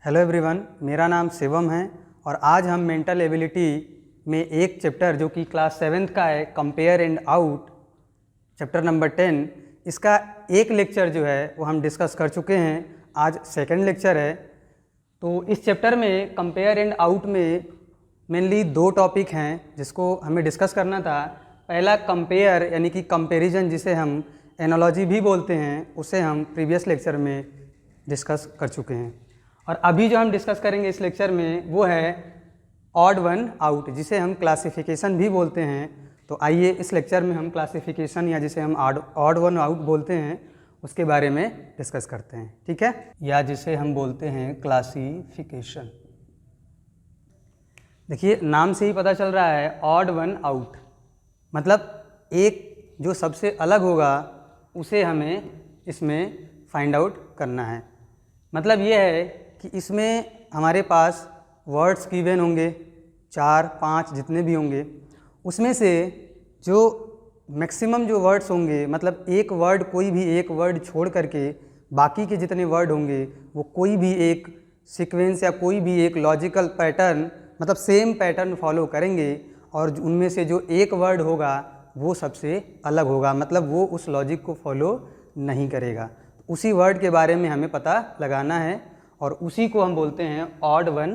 Hello everyone, मेरा नाम शिवम है और आज हम मेंटल एबिलिटी में एक चैप्टर जो कि क्लास 7th का है, compare and out, chapter number 10, इसका एक लेक्चर जो है वो हम डिस्कस कर चुके हैं। आज सेकंड लेक्चर है। तो इस चैप्टर में कंपेयर एंड आउट में मेनली दो टॉपिक हैं जिसको हमें डिस्कस करना था। पहला कंपेयर यानी कि कंपैरिजन, जिसे हम एनालॉजी भी बोलते हैं, उसे हम प्रीवियस लेक्चर में डिस्कस कर चुके हैं। और अभी जो हम डिस्कस करेंगे इस लेक्चर में वो है ऑड वन आउट, जिसे हम क्लासिफिकेशन भी बोलते हैं। तो आइए इस लेक्चर में हम क्लासिफिकेशन या जिसे हम ऑड वन आउट बोलते हैं उसके बारे में डिस्कस करते हैं, ठीक है, या जिसे हम बोलते हैं क्लासिफिकेशन। देखिए, नाम से ही पता चल रहा है ऑड वन आउट, मतलब एक जो सबसे अलग होगा उसे हमें इसमें फाइंड आउट करना है। मतलब ये है कि इसमें हमारे पास वर्ड्स गिवन होंगे 4-5 जितने भी होंगे, उसमें से जो मैक्सिमम जो वर्ड्स होंगे, मतलब एक वर्ड, कोई भी एक वर्ड छोड़ करके बाकी के जितने वर्ड होंगे वो कोई भी एक सीक्वेंस या कोई भी एक लॉजिकल पैटर्न, मतलब सेम पैटर्न फॉलो करेंगे और उनमें से जो एक वर्ड होगा वो सबसे अलग होगा, मतलब वो उस लॉजिक को फॉलो नहीं करेगा। उसी वर्ड के बारे में हमें पता लगाना है और उसी को हम बोलते हैं ऑड वन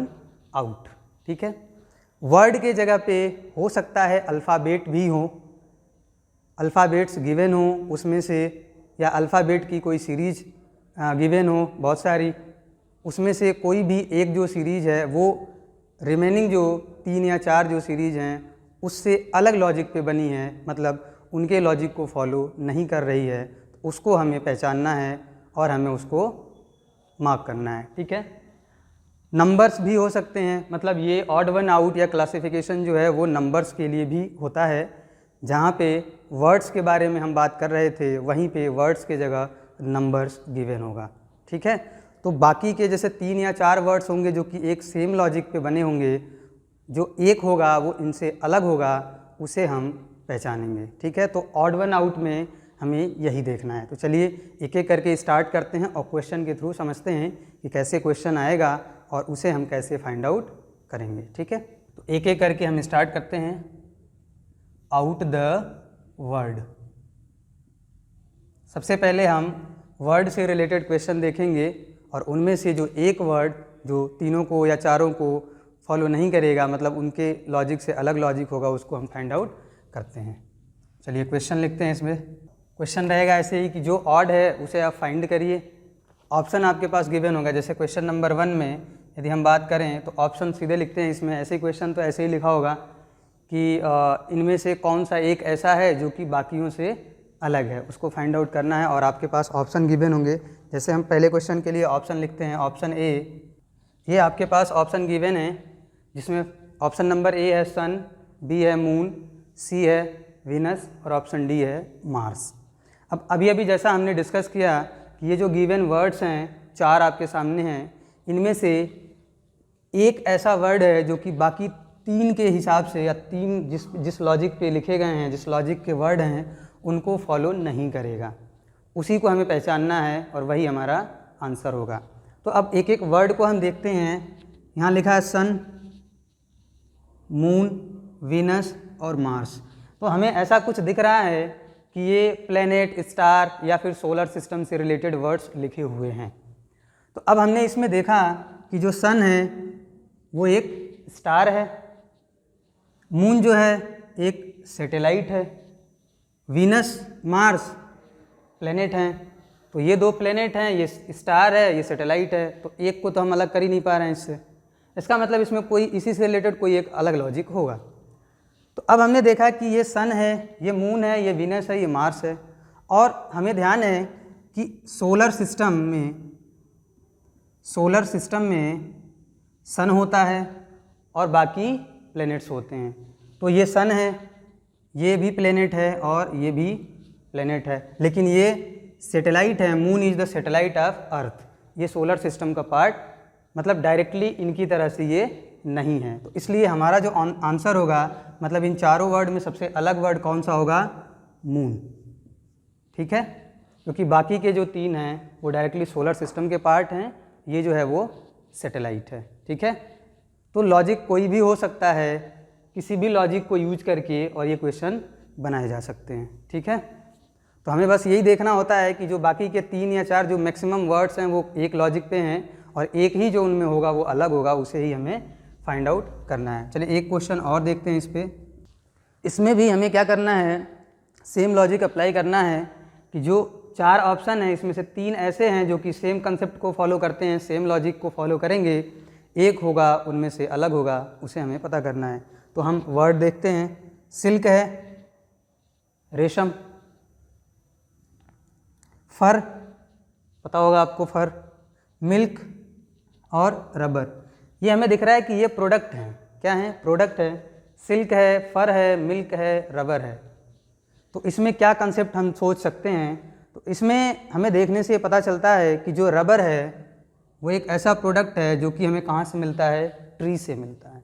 आउट, ठीक है। वर्ड के जगह पे हो सकता है अल्फ़ाबेट भी हो, अल्फ़ाबेट्स गिवन हो उसमें से, या अल्फ़ाबेट की कोई सीरीज गिवन हो बहुत सारी, उसमें से कोई भी एक जो सीरीज़ है वो रिमेनिंग जो 3 या 4 जो सीरीज़ हैं उससे अलग लॉजिक पे बनी है, मतलब उनके लॉजिक को फॉलो नहीं कर रही है, तो उसको हमें पहचानना है और हमें उसको मार्क करना है, ठीक है। नंबर्स भी हो सकते हैं, मतलब ये ऑड वन आउट या क्लासिफिकेशन जो है वो नंबर्स के लिए भी होता है। जहाँ पे वर्ड्स के बारे में हम बात कर रहे थे वहीं पे वर्ड्स के जगह नंबर्स गिवन होगा, ठीक है। तो बाकी के जैसे 3 या 4 वर्ड्स होंगे जो कि एक सेम लॉजिक पे बने होंगे, जो एक होगा वो इनसे अलग होगा, उसे हम पहचानेंगे, ठीक है। तो ऑड वन आउट में हमें यही देखना है। तो चलिए एक एक करके स्टार्ट करते हैं और क्वेश्चन के थ्रू समझते हैं कि कैसे क्वेश्चन आएगा और उसे हम कैसे फाइंड आउट करेंगे, ठीक है। तो एक एक करके हम स्टार्ट करते हैं। Out the word. सबसे पहले हम वर्ड से रिलेटेड क्वेश्चन देखेंगे और उनमें से जो एक वर्ड जो तीनों को या चारों को फॉलो नहीं करेगा, मतलब उनके लॉजिक से अलग लॉजिक होगा, उसको हम फाइंड आउट करते हैं। चलिए क्वेश्चन लिखते हैं। इसमें क्वेश्चन रहेगा ऐसे ही कि जो ऑड है उसे आप फाइंड करिए। ऑप्शन आपके पास गिवन होगा, जैसे क्वेश्चन नंबर 1 में यदि हम बात करें तो ऑप्शन सीधे लिखते हैं। इसमें ऐसे क्वेश्चन तो ऐसे ही लिखा होगा कि इनमें से कौन सा एक ऐसा है जो कि बाकियों से अलग है, उसको फाइंड आउट करना है और आपके पास ऑप्शन गिवन होंगे। जैसे हम पहले क्वेश्चन के लिए ऑप्शन लिखते हैं, ऑप्शन ए, ये आपके पास ऑप्शन गिवन है जिसमें ऑप्शन नंबर ए है सन, बी है मून, सी है वीनस और ऑप्शन डी है मार्स। अब अभी जैसा हमने डिस्कस किया कि ये जो गिवन वर्ड्स हैं 4 आपके सामने हैं, इनमें से एक ऐसा वर्ड है जो कि बाकी 3 के हिसाब से, या 3 जिस लॉजिक पे लिखे गए हैं, जिस लॉजिक के वर्ड हैं उनको फॉलो नहीं करेगा, उसी को हमें पहचानना है और वही हमारा आंसर होगा। तो अब एक एक वर्ड को हम देखते हैं। यहाँ लिखा है सन, मून, वीनस और मार्स। तो हमें ऐसा कुछ दिख रहा है कि ये प्लैनेट, स्टार या फिर सोलर सिस्टम से रिलेटेड वर्ड्स लिखे हुए हैं। तो अब हमने इसमें देखा कि जो सन है वो एक स्टार है, मून जो है एक सैटेलाइट है, वीनस, मार्स प्लैनेट हैं। तो ये 2 प्लैनेट हैं, ये स्टार है, ये सैटेलाइट है, तो एक को तो हम अलग कर ही नहीं पा रहे हैं इससे। इसका मतलब इसमें कोई इसी से रिलेटेड कोई एक अलग लॉजिक होगा। तो अब हमने देखा कि ये सन है, ये मून है, ये वीनस है, ये मार्स है, और हमें ध्यान है कि सोलर सिस्टम में सन होता है और बाकी प्लैनेट्स होते हैं। तो ये सन है, ये भी प्लैनेट है और ये भी प्लैनेट है, लेकिन ये सैटेलाइट है। Moon is the satellite of earth. ये सोलर सिस्टम का पार्ट, मतलब डायरेक्टली इनकी तरह से ये नहीं है। तो इसलिए हमारा जो आंसर होगा, मतलब इन चारों वर्ड में सबसे अलग वर्ड कौन सा होगा? मून, ठीक है, क्योंकि बाकी के जो 3 हैं वो डायरेक्टली सोलर सिस्टम के पार्ट हैं, ये जो है वो सैटेलाइट है। ठीक है, तो लॉजिक कोई भी हो सकता है, किसी भी लॉजिक को यूज करके और ये क्वेश्चन बनाए जा सकते हैं। ठीक है, तो हमें बस यही देखना होता है कि जो बाकी के 3 या 4 जो मैक्सिमम वर्ड्स हैं वो एक लॉजिक पे हैं और एक ही जो उनमें होगा वो अलग होगा, उसे ही हमें फाइंड आउट करना है। चलिए एक क्वेश्चन और देखते हैं इस पर। इसमें भी हमें क्या करना है, सेम लॉजिक अप्लाई करना है कि जो 4 ऑप्शन हैं इसमें से 3 ऐसे हैं जो कि सेम कंसेप्ट को फॉलो करते हैं, सेम लॉजिक को फॉलो करेंगे, एक होगा उनमें से अलग होगा, उसे हमें पता करना है। तो हम वर्ड देखते हैं, सिल्क है, रेशम, फर, पता होगा आपको फर, मिल्क और रबर। ये हमें दिख रहा है कि ये प्रोडक्ट हैं। क्या हैं? प्रोडक्ट है। सिल्क है, फर है, मिल्क है, रबर है। तो इसमें क्या कंसेप्ट हम सोच सकते हैं? तो इसमें हमें देखने से पता चलता है कि जो रबर है वो एक ऐसा प्रोडक्ट है जो कि हमें कहाँ से मिलता है? ट्री से मिलता है।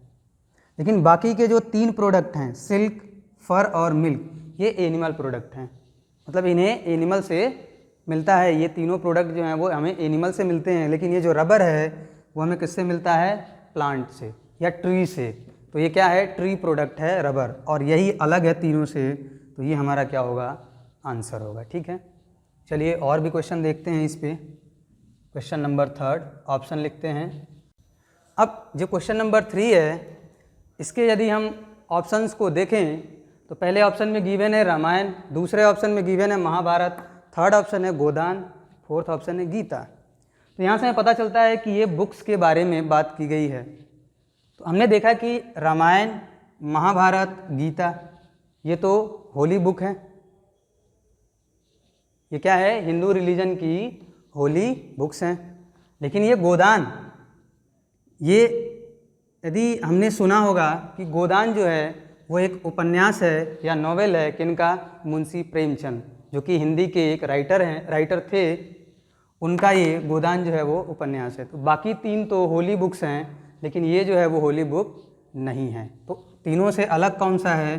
लेकिन बाकी के जो 3 प्रोडक्ट हैं, सिल्क, फर और मिल्क, ये एनिमल प्रोडक्ट हैं। मतलब इन्हें एनिमल से मिलता है। ये तीनों प्रोडक्ट जो हैं वो हमें एनिमल से मिलते हैं। लेकिन ये जो रबर है वो हमें किससे मिलता है? प्लांट से या ट्री से। तो ये क्या है? ट्री प्रोडक्ट है रबर, और यही अलग है तीनों से। तो ये हमारा क्या होगा? आंसर होगा। ठीक है, चलिए और भी क्वेश्चन देखते हैं इस पे। क्वेश्चन नंबर 3 ऑप्शन लिखते हैं। अब जो क्वेश्चन नंबर 3 है, इसके यदि हम ऑप्शंस को देखें तो पहले ऑप्शन में गिवन है रामायण, दूसरे ऑप्शन में गिवन है महाभारत, थर्ड ऑप्शन है गोदान, फोर्थ ऑप्शन है गीता। तो यहाँ से हमें पता चलता है कि ये बुक्स के बारे में बात की गई है। तो हमने देखा कि रामायण, महाभारत, गीता, ये तो होली बुक है। ये क्या है? हिंदू रिलीजन की होली बुक्स हैं। लेकिन ये गोदान, ये यदि हमने सुना होगा कि गोदान जो है वो एक उपन्यास है या नॉवेल है, किनका? मुंशी प्रेमचंद, जो कि हिंदी के एक राइटर थे। उनका ये गोदान जो है वो उपन्यास है। तो बाकी 3 तो होली बुक्स हैं, लेकिन ये जो है वो होली बुक नहीं है। तो तीनों से अलग कौन सा है?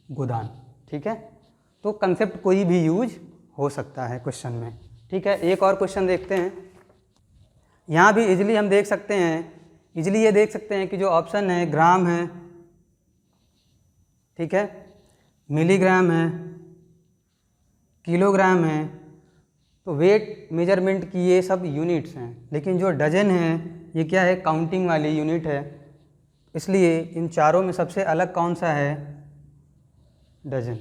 गोदान। ठीक है, तो कंसेप्ट कोई भी यूज हो सकता है क्वेश्चन में। ठीक है, एक और क्वेश्चन देखते हैं। यहाँ भी इजीली हम देख सकते हैं, इजीली ये देख सकते हैं कि जो ऑप्शन है ग्राम है, ठीक है, मिलीग्राम है, किलोग्राम है। तो वेट मेजरमेंट की ये सब यूनिट्स हैं। लेकिन जो डजन है ये क्या है? काउंटिंग वाली यूनिट है। इसलिए इन चारों में सबसे अलग कौन सा है? डजन,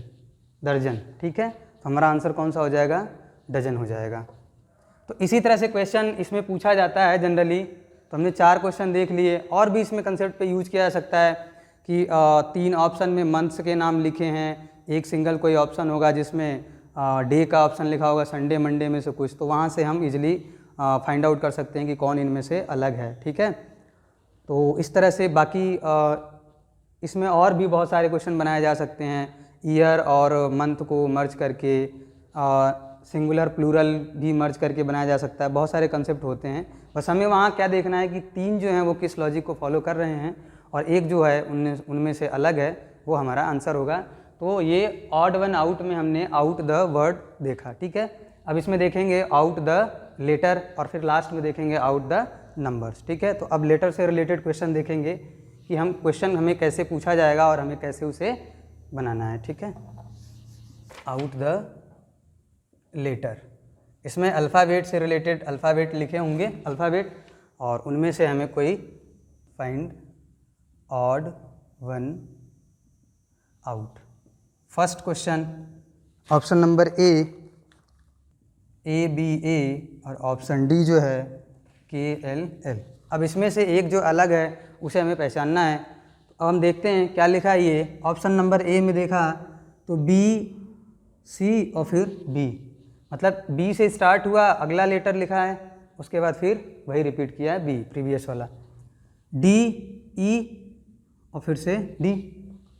दर्जन। ठीक है, तो हमारा आंसर कौन सा हो जाएगा? डजन हो जाएगा। तो इसी तरह से क्वेश्चन इसमें पूछा जाता है जनरली। तो हमने 4 क्वेश्चन देख लिए। और भी इसमें कंसेप्ट पे यूज किया जा सकता है कि 3 ऑप्शन में मंथ्स के नाम लिखे हैं, एक सिंगल कोई ऑप्शन होगा जिसमें डे का ऑप्शन लिखा होगा, संडे मंडे में से कुछ। तो वहाँ से हम इजीली फाइंड आउट कर सकते हैं कि कौन इनमें से अलग है। ठीक है, तो इस तरह से बाकी इसमें और भी बहुत सारे क्वेश्चन बनाए जा सकते हैं। ईयर और मंथ को मर्ज करके, सिंगुलर प्लूरल भी मर्ज करके बनाया जा सकता है। बहुत सारे कंसेप्ट होते हैं। बस हमें वहाँ क्या देखना है कि 3 जो हैं वो किस लॉजिक को फॉलो कर रहे हैं और एक जो है उनमें से अलग है, वो हमारा आंसर होगा। तो ये ऑड वन आउट में हमने आउट द वर्ड देखा। ठीक है, अब इसमें देखेंगे आउट द लेटर और फिर लास्ट में देखेंगे आउट द नंबर्स। ठीक है, तो अब लेटर से रिलेटेड क्वेश्चन देखेंगे कि हम क्वेश्चन हमें कैसे पूछा जाएगा और हमें कैसे उसे बनाना है। ठीक है, आउट द लेटर, इसमें अल्फ़ाबेट से रिलेटेड अल्फ़ाबेट लिखे होंगे, अल्फ़ाबेट, और उनमें से हमें कोई find odd one out. First question option number A B A और ऑप्शन डी जो है KL L। अब इसमें से एक जो अलग है उसे हमें पहचानना है। अब हम देखते हैं क्या लिखा है। ये ऑप्शन नंबर ए में देखा तो B C और फिर B, मतलब B से स्टार्ट हुआ, अगला लेटर लिखा है, उसके बाद फिर वही रिपीट किया है B प्रीवियस वाला, D E और फिर से D,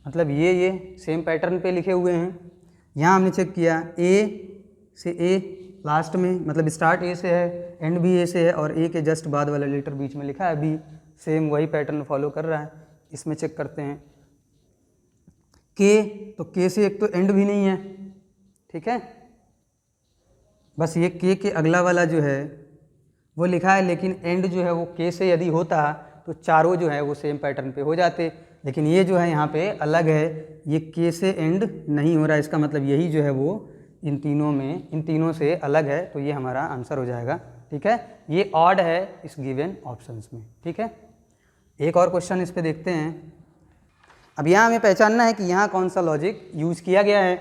मतलब ये सेम पैटर्न पे लिखे हुए हैं। यहाँ हमने चेक किया A से A लास्ट में, मतलब स्टार्ट A से है, एंड भी A से है, और A के जस्ट बाद वाला लेटर बीच में लिखा है B, सेम वही पैटर्न फॉलो कर रहा है। इसमें चेक करते हैं K, तो K से एक तो एंड भी नहीं है। ठीक है, बस ये K के अगला वाला जो है वो लिखा है, लेकिन एंड जो है वो के से यदि होता तो चारों जो है वो सेम पैटर्न पे हो जाते, लेकिन ये जो है यहाँ पे अलग है, ये के से एंड नहीं हो रहा है। इसका मतलब यही जो है वो इन तीनों से अलग है, तो ये हमारा आंसर हो जाएगा। ठीक है, ये ऑड है इस गिवन ऑप्शंस में। ठीक है, एक और क्वेश्चन इस पे देखते हैं। अब यहाँ हमें पहचानना है कि यहाँ कौन सा लॉजिक यूज़ किया गया है।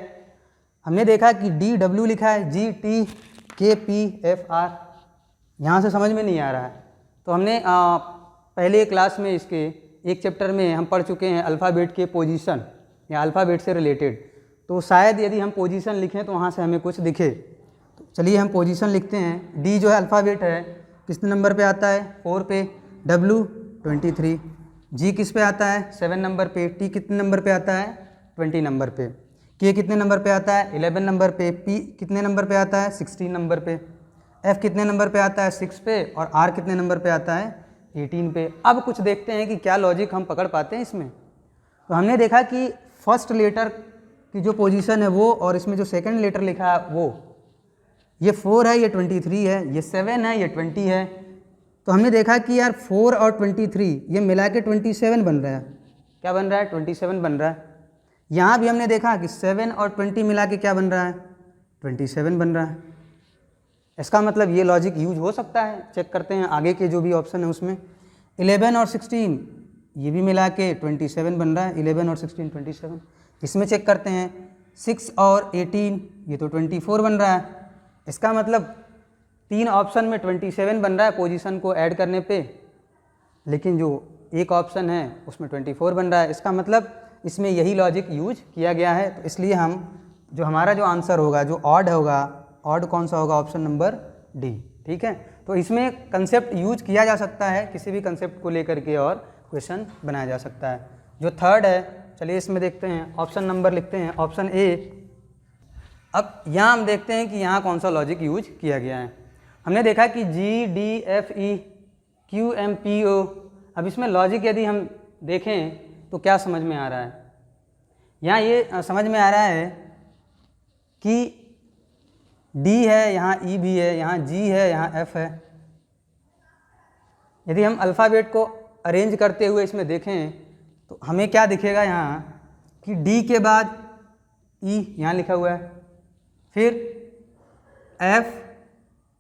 हमने देखा कि डी डब्ल्यू लिखा है, जी टी के पी एफ आर, यहाँ से समझ में नहीं आ रहा है। तो हमने पहले क्लास में इसके एक चैप्टर में हम पढ़ चुके हैं अल्फ़ाबेट के पोजीशन या अल्फ़ाबेट से रिलेटेड, तो शायद यदि हम पोजीशन लिखें तो वहाँ से हमें कुछ दिखे। तो चलिए हम पोजीशन लिखते हैं। डी जो है अल्फ़ाबेट है, कितने नंबर पे आता है? 4 पे। डब्ल्यू 23। जी किस पे आता है? 7 नंबर पे। टी कितने नंबर पे आता है? 20 नंबर पे। के कितने नंबर पे आता है? 11 नंबर पे। पी कितने नंबर पे आता है? 16 नंबर पे। एफ कितने नंबर पे आता है? 6 पे। और आर कितने नंबर पे आता है? 18 पे। अब कुछ देखते हैं कि क्या लॉजिक हम पकड़ पाते हैं इसमें। तो हमने देखा कि फर्स्ट लेटर की जो पोजीशन है वो, और इसमें जो सेकंड लेटर लिखा है वो, ये 4 है, ये 23 है, ये 7 है, ये 20 है। तो हमने देखा कि यार 4 और 23 ये मिला के 27 बन रहा है। क्या बन रहा है? 27 बन रहा है। यहाँ भी हमने देखा कि 7 और 20 मिला के क्या बन रहा है? 27 बन रहा है। इसका मतलब ये लॉजिक यूज हो सकता है। चेक करते हैं आगे के जो भी ऑप्शन है उसमें। 11 और 16 ये भी मिला के 27 बन रहा है। 11 और 16 27। इसमें चेक करते हैं 6 और 18 ये तो 24 बन रहा है। इसका मतलब 3 ऑप्शन में 27 बन रहा है पोजीशन को ऐड करने पे, लेकिन जो एक ऑप्शन है उसमें 24 बन रहा है। इसका मतलब इसमें यही लॉजिक यूज किया गया है। तो इसलिए हम जो हमारा जो आंसर होगा, जो ऑड होगा, ऑड कौन सा होगा? Option number D. ठीक है, तो इसमें कंसेप्ट यूज किया जा सकता है, किसी भी कंसेप्ट को लेकर के और क्वेश्चन बनाया जा सकता है। जो थर्ड है, चलिए इसमें देखते हैं। ऑप्शन नंबर लिखते हैं, ऑप्शन ए। अब यहाँ हम देखते हैं कि यहाँ कौन सा लॉजिक यूज किया गया है। हमने देखा कि G D F E Q M P O. अब इसमें लॉजिक यदि हम देखें तो क्या समझ में आ रहा है? यहाँ ये समझ में आ रहा है कि D है, यहाँ E भी है, यहाँ G है, यहाँ F है। यदि हम अल्फ़ाबेट को अरेंज करते हुए इसमें देखें तो हमें क्या दिखेगा यहाँ कि D के बाद E यहाँ लिखा हुआ है, फिर F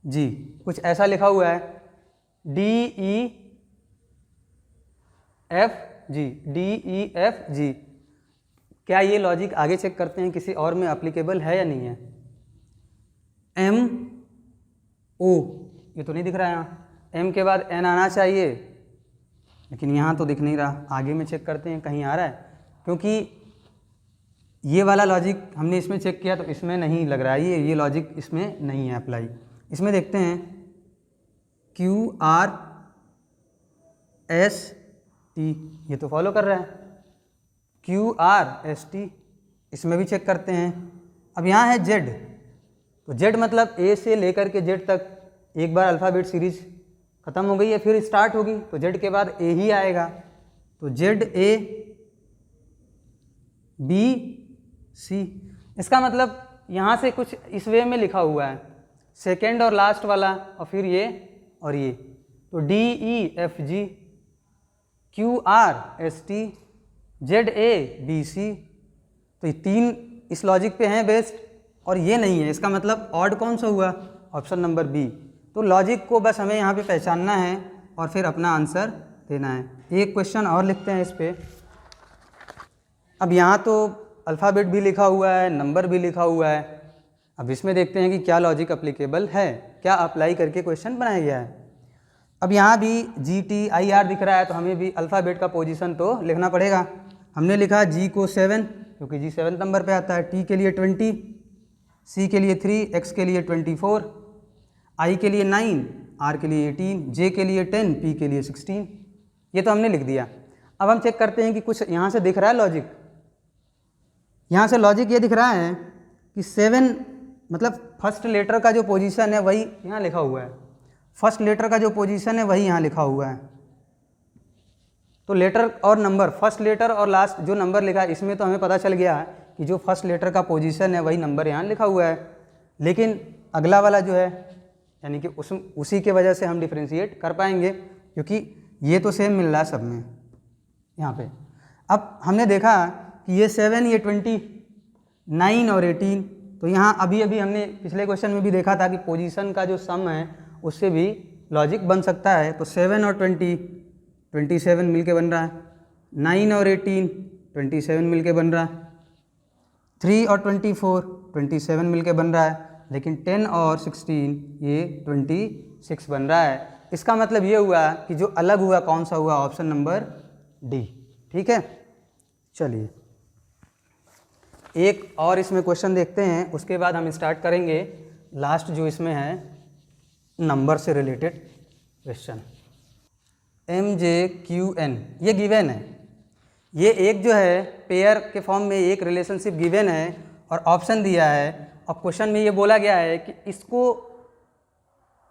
G कुछ ऐसा लिखा हुआ है, D E F G, D E F G। क्या ये लॉजिक आगे चेक करते हैं किसी और में एप्लीकेबल है या नहीं है? M O ये तो नहीं दिख रहा है यहाँ, M के बाद N आना चाहिए, लेकिन यहाँ तो दिख नहीं रहा। आगे में चेक करते हैं कहीं आ रहा है, क्योंकि ये वाला लॉजिक हमने इसमें चेक किया तो इसमें नहीं लग रहा है, ये लॉजिक इसमें नहीं है अप्लाई। इसमें देखते हैं Q R S T, ये तो फॉलो कर रहा है। Q R S T इसमें भी चेक करते हैं। अब यहाँ है Z, तो Z मतलब A से लेकर के Z तक एक बार अल्फ़ाबेट सीरीज ख़त्म हो गई है, फिर स्टार्ट होगी, तो Z के बाद A ही आएगा। तो Z A B C। इसका मतलब यहाँ से कुछ इस वे में लिखा हुआ है, सेकेंड और लास्ट वाला, और फिर ये और ये। तो D E F G Q R S T Z A B C। तो ये 3 इस लॉजिक पे हैं बेस्ड, और ये नहीं है। इसका मतलब ऑड कौन सा हुआ? Option number B. तो लॉजिक को बस हमें यहाँ पे पहचानना है और फिर अपना आंसर देना है। एक क्वेश्चन और लिखते हैं इस पर। अब यहाँ तो अल्फ़ाबेट भी लिखा हुआ है, नंबर भी लिखा हुआ है। अब इसमें देखते हैं कि क्या लॉजिक अप्लीकेबल है, क्या अप्लाई करके क्वेश्चन बनाया गया है। अब यहाँ भी जी टी आई आर दिख रहा है, तो हमें भी अल्फ़ाबेट का पोजीशन तो लिखना पड़ेगा। हमने लिखा जी को 7, क्योंकि जी 7 नंबर पे आता है, टी के लिए 20, सी के लिए 3, एक्स के लिए 24, आई के लिए 9, आर के लिए 18, जे के लिए 10, पी के लिए 16। ये तो हमने लिख दिया। अब हम चेक करते हैं कि कुछ यहाँ से दिख रहा है लॉजिक। यहाँ से लॉजिक ये दिख रहा है कि 7 मतलब फर्स्ट लेटर का जो पोजीशन है वही यहाँ लिखा हुआ है, फर्स्ट लेटर का जो पोजीशन है वही यहाँ लिखा हुआ है। तो लेटर और नंबर, फर्स्ट लेटर और लास्ट जो नंबर लिखा है, इसमें तो हमें पता चल गया कि जो फर्स्ट लेटर का पोजीशन है वही नंबर यहाँ लिखा हुआ है। लेकिन अगला वाला जो है यानी कि उसी के वजह से हम डिफ्रेंशिएट कर पाएंगे, क्योंकि ये तो सेम मिल रहा है सब में यहाँ पे। अब हमने देखा कि ये 7, ये 20, 9 और 18, तो यहाँ अभी अभी हमने पिछले क्वेश्चन में भी देखा था कि पोजीशन का जो सम है उससे भी लॉजिक बन सकता है। तो 7 और 20, 27 मिलके बन रहा है, 9 और 18, 27 मिलके बन रहा है, 3 और 24, 27 मिलके बन रहा है, लेकिन 10 और 16 ये 26 बन रहा है। इसका मतलब ये हुआ कि जो अलग हुआ कौन सा हुआ, ऑप्शन नंबर डी। ठीक है, चलिए एक और इसमें क्वेश्चन देखते हैं, उसके बाद हम स्टार्ट करेंगे लास्ट जो इसमें है नंबर से रिलेटेड क्वेश्चन। MJQN ये गिवन है, ये एक जो है पेयर के फॉर्म में एक रिलेशनशिप गिवन है और ऑप्शन दिया है, और क्वेश्चन में ये बोला गया है कि इसको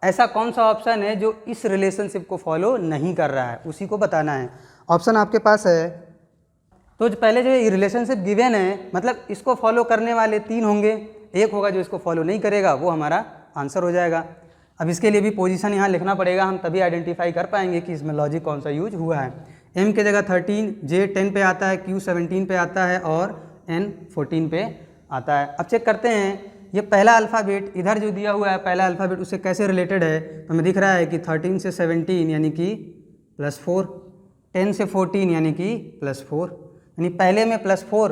ऐसा कौन सा ऑप्शन है जो इस रिलेशनशिप को फॉलो नहीं कर रहा है, उसी को बताना है। ऑप्शन आपके पास है, तो पहले जो ये रिलेशनशिप गिवन है मतलब इसको फॉलो करने वाले 3 होंगे, एक होगा जो इसको फॉलो नहीं करेगा, वो हमारा आंसर हो जाएगा। अब इसके लिए भी पोजीशन यहाँ लिखना पड़ेगा, हम तभी आइडेंटिफाई कर पाएंगे कि इसमें लॉजिक कौन सा यूज हुआ है। M के जगह 13, J 10 पे आता है, Q 17 पे आता है और N 14 पे आता है। अब चेक करते हैं ये पहला अल्फ़ाबेट इधर जो दिया हुआ है पहला अल्फ़ाबेट उससे कैसे रिलेटेड है। तो हमें दिख रहा है कि 13 से 17 यानी कि +4, 10 से 14 यानी कि +4, यानी पहले में +4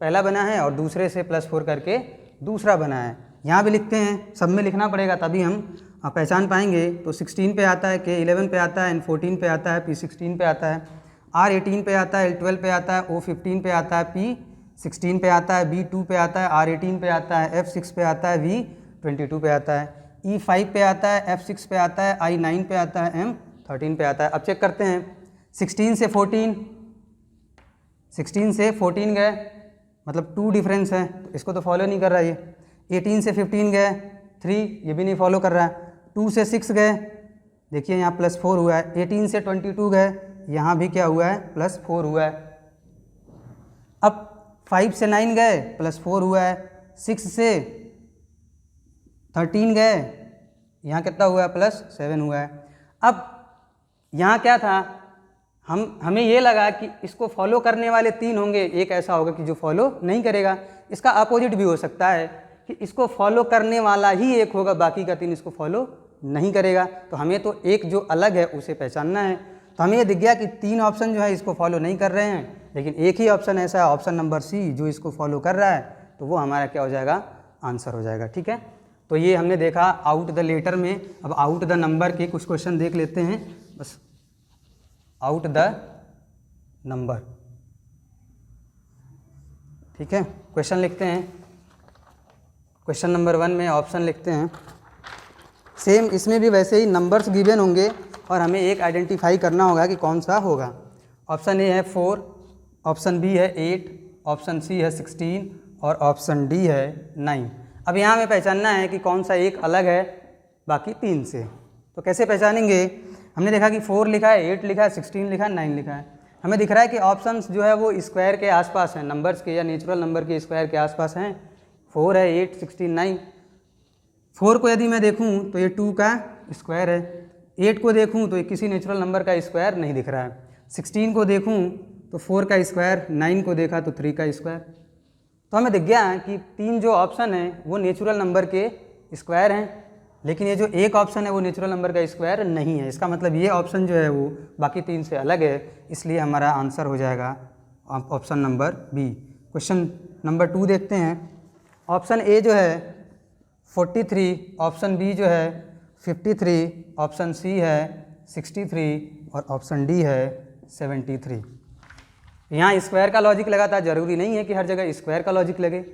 पहला बना है और दूसरे से +4 करके दूसरा बना है। यहाँ भी लिखते हैं, सब में लिखना पड़ेगा तभी हम पहचान पाएंगे। तो 16 पे आता है, K 11 पे आता है, N 14 पे आता है, P 16 पे आता है, R 18 पे आता है, L 12 पे आता है, O 15 पे आता है, P 16 पे आता है, B 2 पे आता है, R 18 पे आता है, F 6 पे आता है, V 22 पे आता है, E 5 पे आता है, F 6 पे आता है, I 9 पे आता है, M 13 पे आता है। अब चेक करते हैं 16 से 14 गए मतलब 2 डिफरेंस है, तो इसको तो फॉलो नहीं कर रहा ये। 18 से 15 गए 3, ये भी नहीं फॉलो कर रहा है। 2 से 6 गए, देखिए यहाँ +4 हुआ है। 18 से 22 गए, यहाँ भी क्या हुआ है +4 हुआ है। अब 5 से 9 गए +4 हुआ है। 6 से 13 गए, यहाँ कितना हुआ है +7 हुआ है। अब यहाँ क्या था, हमें ये लगा कि इसको फॉलो करने वाले 3 होंगे, एक ऐसा होगा कि जो फॉलो नहीं करेगा। इसका अपोजिट भी हो सकता है कि इसको फॉलो करने वाला ही एक होगा, बाकी का 3 इसको फॉलो नहीं करेगा। तो हमें तो एक जो अलग है उसे पहचानना है। तो हमें ये दिख गया कि 3 ऑप्शन जो है इसको फॉलो नहीं कर रहे हैं, लेकिन एक ही ऑप्शन ऐसा है, ऑप्शन नंबर C, जो इसको फॉलो कर रहा है, तो वो हमारा क्या हो जाएगा, आंसर हो जाएगा। ठीक है, तो ये हमने देखा आउट द लेटर में। अब आउट द नंबर के कुछ क्वेश्चन देख लेते हैं, बस आउट द नंबर। ठीक है, क्वेश्चन लिखते हैं। क्वेश्चन नंबर 1 में ऑप्शन लिखते हैं। सेम इसमें भी वैसे ही नंबर्स गिवन होंगे और हमें एक आइडेंटिफाई करना होगा कि कौन सा होगा। ऑप्शन ए है 4, ऑप्शन बी है 8, ऑप्शन सी है 16 और ऑप्शन डी है 9। अब यहाँ हमें पहचानना है कि कौन सा एक अलग है बाकी 3 से। तो कैसे पहचानेंगे, हमने देखा कि 4 लिखा है, 8 लिखा है, 16 लिखा है, 9 लिखा है। हमें दिख रहा है कि ऑप्शंस जो है वो स्क्वायर के आसपास हैं, नंबर्स के या नेचुरल नंबर के स्क्वायर के आसपास हैं। 4 है, 8, 16, 9। 4 को यदि मैं देखूं तो ये 2 का स्क्वायर है, 8 को देखूं तो ये किसी नेचुरल नंबर का स्क्वायर नहीं दिख रहा है, 16 को देखूं तो 4 का स्क्वायर, 9 को देखा तो 3 का स्क्वायर। तो हमें दिख गया कि 3 जो ऑप्शन है वो नेचुरल नंबर के स्क्वायर हैं, लेकिन ये जो एक ऑप्शन है वो नेचुरल नंबर का स्क्वायर नहीं है। इसका मतलब ये ऑप्शन जो है वो बाकी 3 से अलग है, इसलिए हमारा आंसर हो जाएगा option number B. Question number 2 देखते हैं। ऑप्शन ए जो है 43, ऑप्शन बी जो है 53, ऑप्शन सी है 63 और ऑप्शन डी है 73। यहाँ स्क्वायर का लॉजिक लगा था, ज़रूरी नहीं है कि हर जगह स्क्वायर का लॉजिक लगे,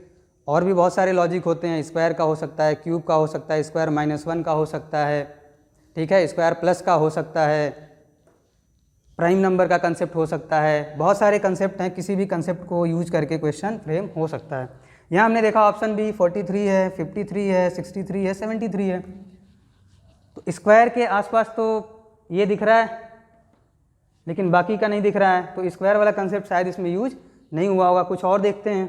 और भी बहुत सारे लॉजिक होते हैं। स्क्वायर का हो सकता है, क्यूब का हो सकता है, स्क्वायर -1 का हो सकता है, ठीक है, स्क्वायर प्लस का हो सकता है, प्राइम नंबर का कंसेप्ट हो सकता है। बहुत सारे कंसेप्ट हैं, किसी भी कंसेप्ट को यूज करके क्वेश्चन फ्रेम हो सकता है। यहाँ हमने देखा ऑप्शन बी 43 है, 53 है, 63 है, 73 है। तो स्क्वायर के आसपास तो ये दिख रहा है, लेकिन बाकी का नहीं दिख रहा है, तो स्क्वायर वाला कंसेप्ट शायद इसमें यूज नहीं हुआ होगा। कुछ और देखते हैं।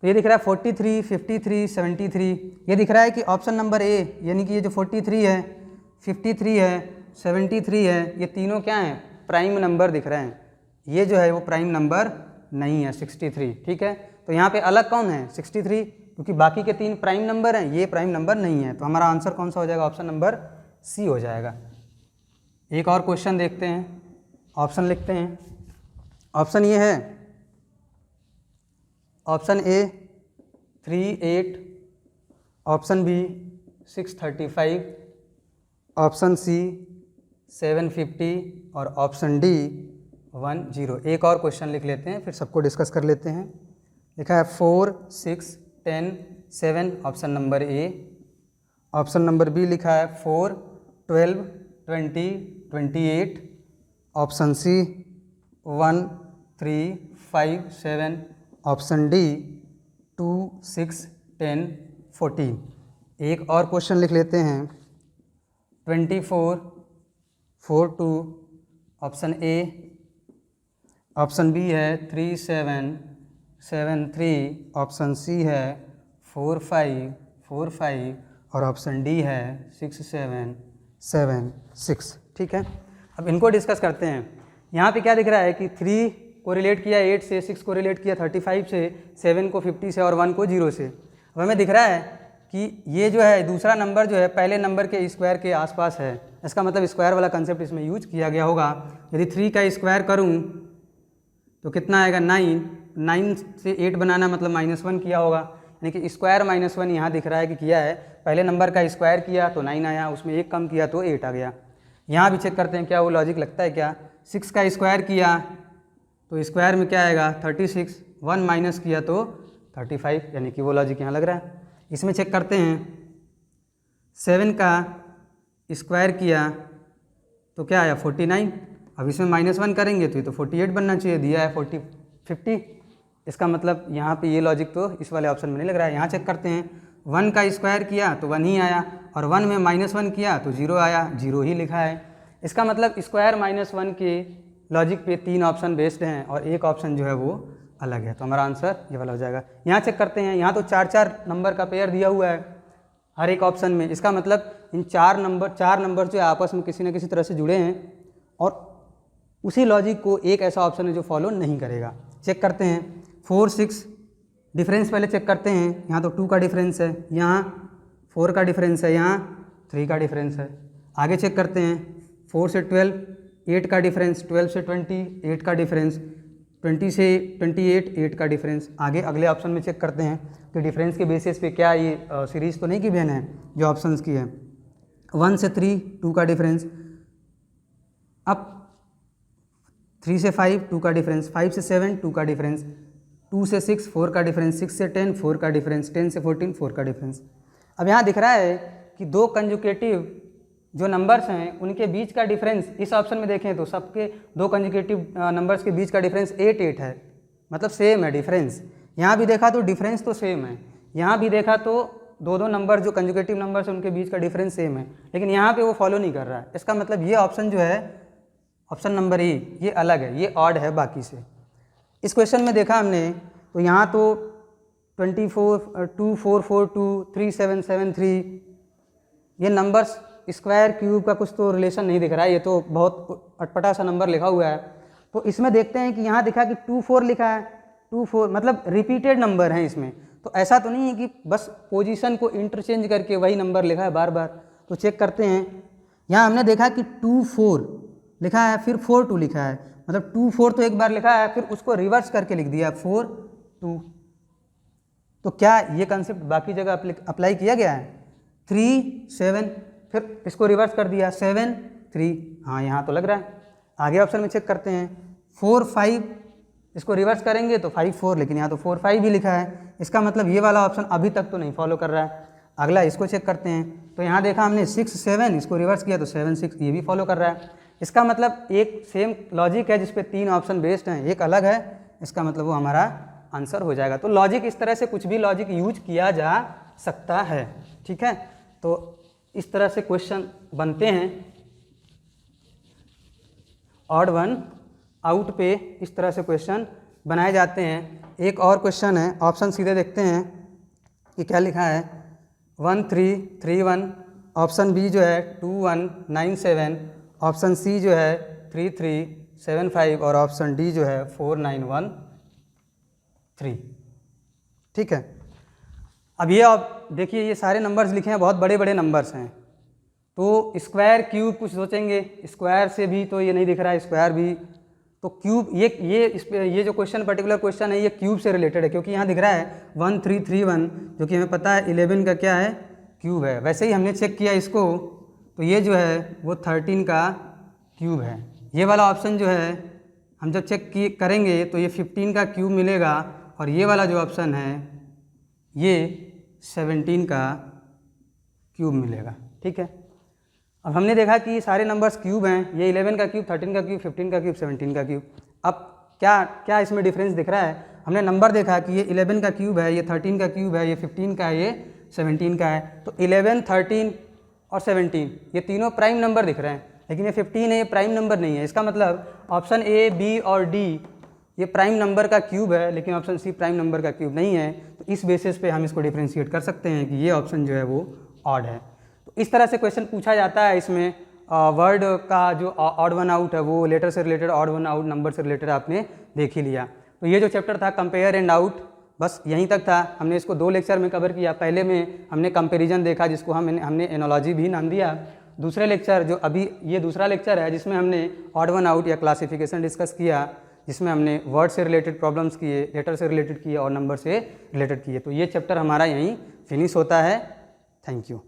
तो ये दिख रहा है 43, 53, 73। ये दिख रहा है कि ऑप्शन नंबर ए यानी कि ये जो 43 है, 53 है, 73 है, ये तीनों क्या हैं, प्राइम नंबर दिख रहे हैं। ये जो है वो प्राइम नंबर नहीं है 63, ठीक है। तो यहाँ पे अलग कौन है 63, क्योंकि बाकी के 3 प्राइम नंबर हैं, ये प्राइम नंबर नहीं है। तो हमारा आंसर कौन सा हो जाएगा, ऑप्शन नंबर सी हो जाएगा। एक और क्वेश्चन देखते हैं, ऑप्शन लिखते हैं। ऑप्शन ये है, option A 38, option B 635, option C 750 और ऑप्शन डी 10। एक और क्वेश्चन लिख लेते हैं, फिर सबको डिस्कस कर लेते हैं। लिखा है 4, 6, 10, 7, option number A. Option number B लिखा है 4, 12, 20, 28, ऑप्शन सी 1, 3, 5, 7, ऑप्शन डी 2, 6, 10, 14। एक और क्वेश्चन लिख लेते हैं 24, 42, ऑप्शन ए। ऑप्शन बी है 3, 7, 7, 3, ऑप्शन सी है 4, 5, 4, 5 और ऑप्शन डी है 6, 7, 7, 6, ठीक है। अब इनको डिस्कस करते हैं। यहाँ पे क्या दिख रहा है कि 3 को रिलेट किया 8 से, 6 को रिलेट किया 35 से, 7 को 50 से और 1 को 0 से। अब हमें दिख रहा है कि ये जो है दूसरा नंबर जो है पहले नंबर के स्क्वायर के आसपास है। इसका मतलब स्क्वायर वाला कंसेप्ट इसमें यूज किया गया होगा। यदि 3 का स्क्वायर करूँ तो कितना आएगा 9, 9 से 8 बनाना मतलब -1 किया होगा, यानी कि स्क्वायर -1 यहाँ दिख रहा है कि किया है। पहले नंबर का स्क्वायर किया तो 9 आया, उसमें 1 कम किया तो 8 आ गया। यहाँ भी चेक करते हैं क्या वो लॉजिक लगता है क्या। 6 का स्क्वायर किया तो स्क्वायर में क्या आएगा 36, 1 माइनस किया तो 35, यानी कि वो लॉजिक यहाँ लग रहा है। इसमें चेक करते हैं 7 का स्क्वायर किया तो क्या आया 49। अब इसमें -1 करेंगे तो ये तो 48 बनना चाहिए, दिया है 50। इसका मतलब यहाँ पे ये लॉजिक तो इस वाले ऑप्शन में नहीं लग रहा है। यहाँ चेक करते हैं 1 का स्क्वायर किया तो 1 ही आया और 1 में -1 किया तो 0 आया, 0 ही लिखा है। इसका मतलब स्क्वायर -1 के लॉजिक पे 3 ऑप्शन बेस्ड हैं और एक ऑप्शन जो है वो अलग है। तो हमारा आंसर ये वाला हो जाएगा। यहाँ चेक करते हैं, यहाँ तो 4-4 नंबर का पेयर दिया हुआ है हर एक ऑप्शन में। इसका मतलब इन 4 नंबर जो आपस में किसी न किसी तरह से जुड़े हैं और उसी लॉजिक को एक ऐसा ऑप्शन है जो फॉलो नहीं करेगा। चेक करते हैं 4, 6 डिफरेंस पहले चेक करते हैं। यहाँ तो 2 का डिफरेंस है, यहाँ 4 का डिफरेंस है, यहाँ 3 का डिफरेंस है। आगे चेक करते हैं 4 से 12 8 का डिफरेंस, 12 से 20 8 का डिफरेंस, 20 से 28 8 का डिफरेंस। आगे अगले ऑप्शन में चेक करते हैं कि डिफरेंस के बेसिस पे क्या ये सीरीज़ तो नहीं गिवन है जो ऑप्शंस की है। 1 से 3 2 का डिफरेंस, अब 3 से 5 2 का डिफरेंस, 5 से 7 2 का डिफरेंस, 2 से 6 4 का डिफरेंस, 6 से 10 4 का डिफरेंस, 10 से 14 4 का डिफरेंस। अब यहाँ दिख रहा है कि 2 कंजुकेटिव जो नंबर्स हैं उनके बीच का डिफरेंस इस ऑप्शन में देखें तो सबके 2 कंजुकेटिव नंबर्स के बीच का डिफरेंस 8 8 है, मतलब सेम है डिफरेंस। यहाँ भी देखा तो डिफरेंस तो सेम है, यहाँ भी देखा तो 2 नंबर जो कंजुकेटिव नंबर्स हैं उनके बीच का डिफरेंस सेम है, लेकिन यहाँ पे वो फॉलो नहीं कर रहा है। इसका मतलब ये ऑप्शन जो है ऑप्शन नंबर ए ये अलग है, ये ऑड है बाकी से। इस क्वेश्चन में देखा हमने तो यहाँ तो 24 2 4 4 2 3 7 7 3 ये नंबर्स स्क्वायर क्यूब का कुछ तो रिलेशन नहीं दिख रहा है, ये तो बहुत अटपटा सा नंबर लिखा हुआ है। तो इसमें देखते हैं कि यहाँ दिखा कि 2 4 लिखा है, 2 4 मतलब रिपीटेड नंबर हैं इसमें। तो ऐसा तो नहीं है कि बस पोजीशन को इंटरचेंज करके वही नंबर लिखा है बार बार। तो चेक करते हैं, यहाँ हमने देखा कि 2 4 लिखा है, फिर 4 2 लिखा है, मतलब 2 4 तो एक बार लिखा है फिर उसको रिवर्स करके लिख दिया 4 2। तो क्या ये कंसेप्ट बाकी जगह अप्लाई किया गया है? 3 7 फिर इसको रिवर्स कर दिया 7 3, हाँ यहाँ तो लग रहा है। आगे ऑप्शन में चेक करते हैं 4 5 इसको रिवर्स करेंगे तो 5 4, लेकिन यहाँ तो 4 5 भी लिखा है। इसका मतलब ये वाला ऑप्शन अभी तक तो नहीं फॉलो कर रहा है। अगला इसको चेक करते हैं तो यहाँ देखा हमने 6 7 इसको रिवर्स किया तो 7 6 ये भी फॉलो कर रहा है। इसका मतलब एक सेम लॉजिक है जिसपे 3 ऑप्शन बेस्ड हैं, एक अलग है, इसका मतलब वो हमारा आंसर हो जाएगा। तो लॉजिक इस तरह से कुछ भी लॉजिक यूज किया जा सकता है, ठीक है। तो इस तरह से क्वेश्चन बनते हैं ऑड वन आउट पे, इस तरह से क्वेश्चन बनाए जाते हैं। एक और क्वेश्चन है, ऑप्शन सीधे देखते हैं कि क्या लिखा है। 1331, ऑप्शन बी जो है 2197, ऑप्शन सी जो है 3375 और ऑप्शन डी जो है 4913। ठीक है, अब ये आप देखिए ये सारे नंबर्स लिखे हैं, बहुत बड़े बड़े नंबर्स हैं। तो स्क्वायर क्यूब कुछ सोचेंगे, स्क्वायर से भी तो ये नहीं दिख रहा है, स्क्वायर भी तो क्यूब, ये जो क्वेश्चन पर्टिकुलर क्वेश्चन है ये क्यूब से रिलेटेड है, क्योंकि यहाँ दिख रहा है 1331 जो कि हमें पता है 11 का क्या है, क्यूब है। वैसे ही हमने चेक किया इसको तो ये जो है वो 13 का क्यूब है। ये वाला ऑप्शन जो है हम जब चेक करेंगे तो ये 15 का क्यूब मिलेगा, और ये वाला जो ऑप्शन है ये 17 का क्यूब मिलेगा। ठीक है, अब हमने देखा कि ये सारे नंबर्स क्यूब हैं, ये 11 का क्यूब, 13 का क्यूब, 15 का क्यूब, 17 का क्यूब। अब क्या इसमें डिफरेंस दिख रहा है, हमने नंबर देखा कि ये 11 का क्यूब है, ये 13 का क्यूब है, ये 15 का है, ये 17 का है। तो 11, 13 और 17 ये तीनों प्राइम नंबर दिख रहे हैं, लेकिन ये 15 है, ये प्राइम नंबर नहीं है। इसका मतलब ऑप्शन ए, बी और डी ये प्राइम नंबर का क्यूब है, लेकिन ऑप्शन सी प्राइम नंबर का क्यूब नहीं है। तो इस बेसिस पे हम इसको डिफ्रेंशिएट कर सकते हैं कि ये ऑप्शन जो है वो ऑड है। तो इस तरह से क्वेश्चन पूछा जाता है। इसमें वर्ड का जो ऑड वन आउट है वो लेटर से related, odd one out number से रिलेटेड आपने देख ही लिया। तो ये जो चैप्टर था कंपेयर एंड आउट, बस यहीं तक था। हमने इसको 2 लेक्चर में कवर किया। पहले में हमने कंपेरिजन देखा, जिसको हमने एनोलॉजी भी नाम दिया। दूसरे लेक्चर जो अभी ये दूसरा लेक्चर है जिसमें हमने ऑड वन आउट या क्लासिफिकेशन डिस्कस किया, जिसमें हमने वर्ड से रिलेटेड प्रॉब्लम्स किए, लेटर से रिलेटेड किए और नंबर से रिलेटेड किए। तो ये चैप्टर हमारा यहीं फिनिश होता है। Thank you.